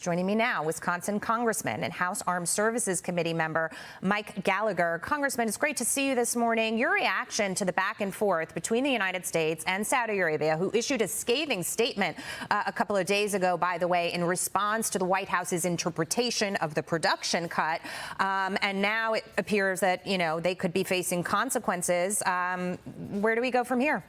Joining me now, Wisconsin Congressman and House Armed Services Committee member Mike Gallagher. Congressman, it's great to see you this morning. Your reaction to the back and forth between the United States and Saudi Arabia, who issued a scathing statement a couple of days ago, by the way, in response to the White House's interpretation of the production cut. And now it appears that, they could be facing consequences. Where do we go from here?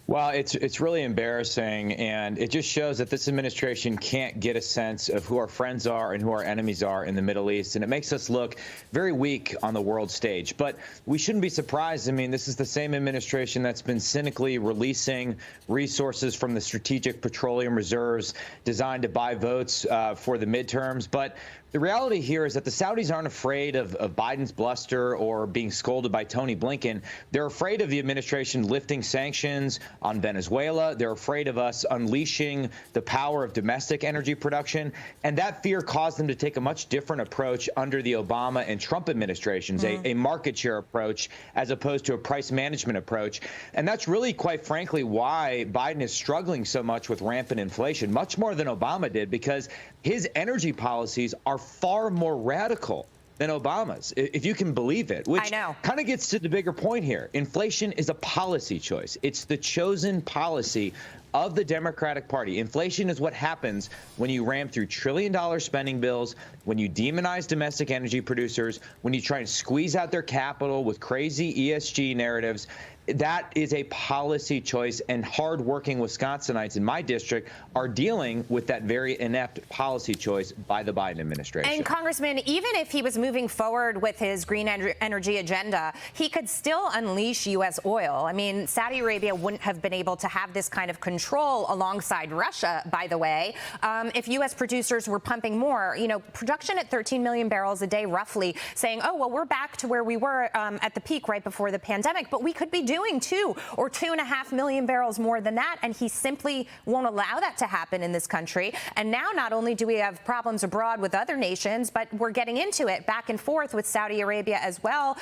Well, it's really embarrassing, and it just shows that this administration can't get a sense of who our friends are and who our enemies are in the Middle East, and it makes us look very weak on the world stage. But we shouldn't be surprised. I mean, this is the same administration that's been cynically releasing resources from the strategic petroleum reserves designed to buy votes for the midterms. But the reality here is that the Saudis aren't afraid of Biden's bluster or being scolded by Tony Blinken. They're afraid of the administration lifting sanctions on Venezuela. They're afraid of us unleashing the power of domestic energy production. And that fear caused them to take a much different approach under the Obama and Trump administrations, a market share approach as opposed to a price management approach. And that's really, quite frankly, why Biden is struggling so much with rampant inflation, much more than Obama did, because his energy policies are far more radical than Obama's, if you can believe it, which kind of gets to the bigger point here. Inflation is a policy choice. It's the chosen policy of the Democratic Party. Inflation is what happens when you ram through trillion-dollar spending bills, when you demonize domestic energy producers, when you try and squeeze out their capital with crazy ESG narratives. That is a policy choice, and hardworking Wisconsinites in my district are dealing with that very inept policy choice by the Biden administration. And Congressman, even if he was moving forward with his green energy agenda, he could still unleash U.S. oil. I mean, Saudi Arabia wouldn't have been able to have this kind of control alongside Russia, by the way, if U.S. producers were pumping more. Production at 13 million barrels a day, roughly, saying, oh, well, we're back to where we were at the peak right before the pandemic, but we could be doing 2 or 2.5 million barrels more than that, and he simply won't allow that to happen in this country. And now not only do we have problems abroad with other nations, but we're getting into it back and forth with Saudi Arabia as well,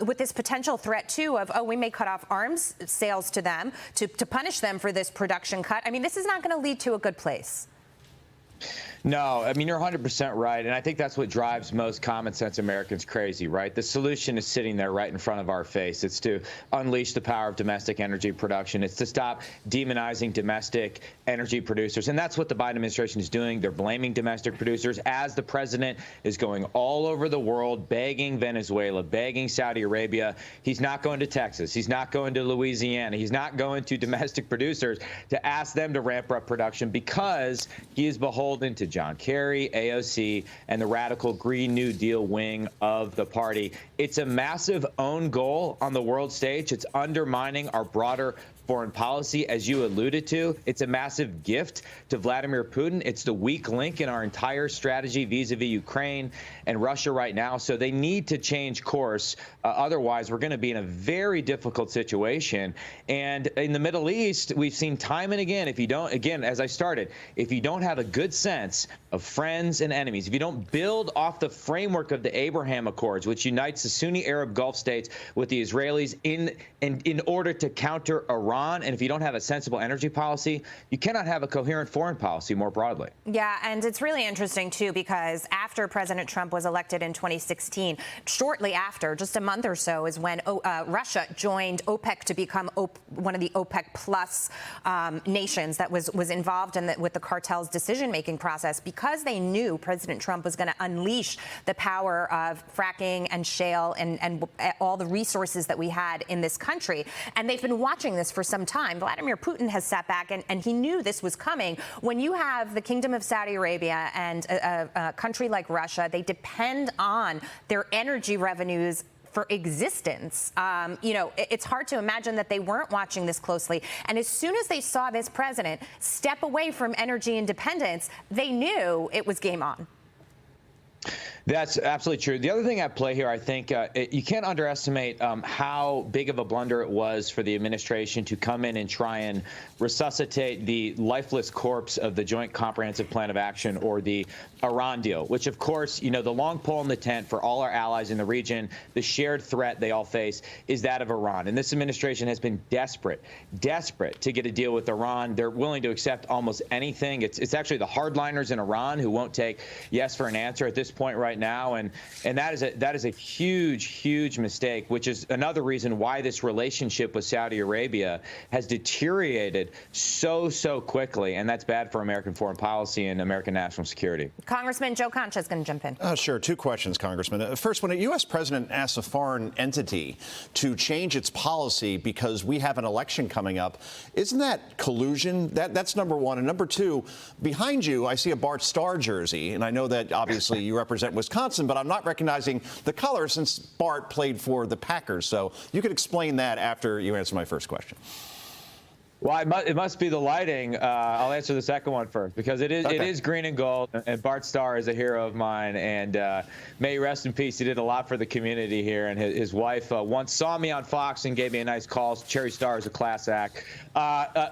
with this potential threat, too, of, we may cut off arms sales to them to punish them for this production cut. I mean, this is not going to lead to a good place. No, I mean, you're 100% right. And I think that's what drives most common sense Americans crazy, right? The solution is sitting there right in front of our face. It's to unleash the power of domestic energy production. It's to stop demonizing domestic energy producers. And that's what the Biden administration is doing. They're blaming domestic producers as the president is going all over the world, begging Venezuela, begging Saudi Arabia. He's not going to Texas. He's not going to Louisiana. He's not going to domestic producers to ask them to ramp up production because he is beholden to John Kerry, AOC, and the radical Green New Deal wing of the party. It's a massive own goal on the world stage. It's undermining our broader foreign policy, as you alluded to. It's a massive gift to Vladimir Putin. It's the weak link in our entire strategy vis-a-vis Ukraine and Russia right now. So they need to change course. Otherwise, we're going to be in a very difficult situation. And in the Middle East, we've seen time and again, if you don't, again, as I started, if you don't have a good sense of friends and enemies, if you don't build off the framework of the Abraham Accords, which unites the Sunni Arab Gulf states with the Israelis in order to counter Iran, and if you don't have a sensible energy policy, you cannot have a coherent foreign policy more broadly. Yeah, and it's really interesting, too, because after President Trump was elected in 2016, shortly after, just a month or so, is when Russia joined OPEC to become one of the OPEC plus nations that was involved with the cartel's decision-making process, because they knew President Trump was going to unleash the power of fracking and shale and all the resources that we had in this country. And they've been watching this for some time. Vladimir Putin has sat back and he knew this was coming. When you have the Kingdom of Saudi Arabia and a country like Russia, they depend on their energy revenues for existence. It's hard to imagine that they weren't watching this closely. And as soon as they saw this president step away from energy independence, they knew it was game on. That's absolutely true. The other thing at play here, I think you can't underestimate how big of a blunder it was for the administration to come in and try and resuscitate the lifeless corpse of the Joint Comprehensive Plan of Action, or the Iran deal, which, of course, you know, the long pole in the tent for all our allies in the region, the shared threat they all face is that of Iran. And this administration has been desperate to get a deal with Iran. They're willing to accept almost anything. It's actually the hardliners in Iran who won't take yes for an answer at this point right now, and that is a huge mistake, which is another reason why this relationship with Saudi Arabia has deteriorated so quickly, and that's bad for American foreign policy and American national security. Congressman Joe Concha is going to jump in. Sure. Two questions, Congressman. First, when a U.S. president asks a foreign entity to change its policy because we have an election coming up, isn't that collusion? That's number one. And number two, behind you, I see a Bart Starr jersey, and I know that obviously you represent Wisconsin, but I'm not recognizing the color since Bart played for the Packers. So you could explain that after you answer my first question. Well, it must be the lighting. I'll answer the second one first, because it is green and gold, and Bart Starr is a hero of mine, and may he rest in peace. He did a lot for the community here, and his wife once saw me on Fox and gave me a nice call. Cherry Starr is a class act.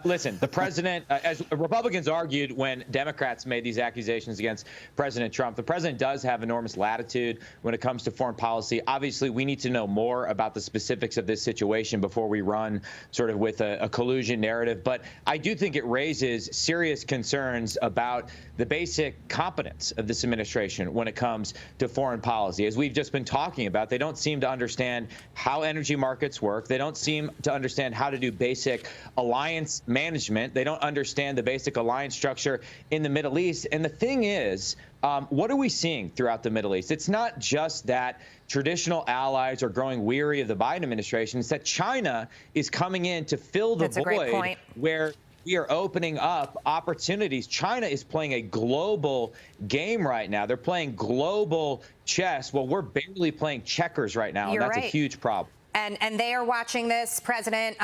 Listen, the president, as Republicans argued when Democrats made these accusations against President Trump, the president does have enormous latitude when it comes to foreign policy. Obviously, we need to know more about the specifics of this situation before we run sort of with a collusion narrative. But I do think it raises serious concerns about the basic competence of this administration when it comes to foreign policy. As we've just been talking about, they don't seem to understand how energy markets work. They don't seem to understand how to do basic alliance management. They don't understand the basic alliance structure in the Middle East. And the thing is, what are we seeing throughout the Middle East? It's not just that traditional allies are growing weary of the Biden administration. It's that China is coming in to fill the void where we are opening up opportunities. China is playing a global game right now. They're playing global chess. Well, we're barely playing checkers right now, and that's a huge problem. And they are watching this president,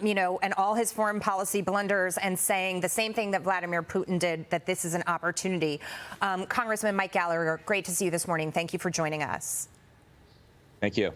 you know, and all his foreign policy blunders, and saying the same thing that Vladimir Putin did, that this is an opportunity. Congressman Mike Gallagher, great to see you this morning. Thank you for joining us. Thank you.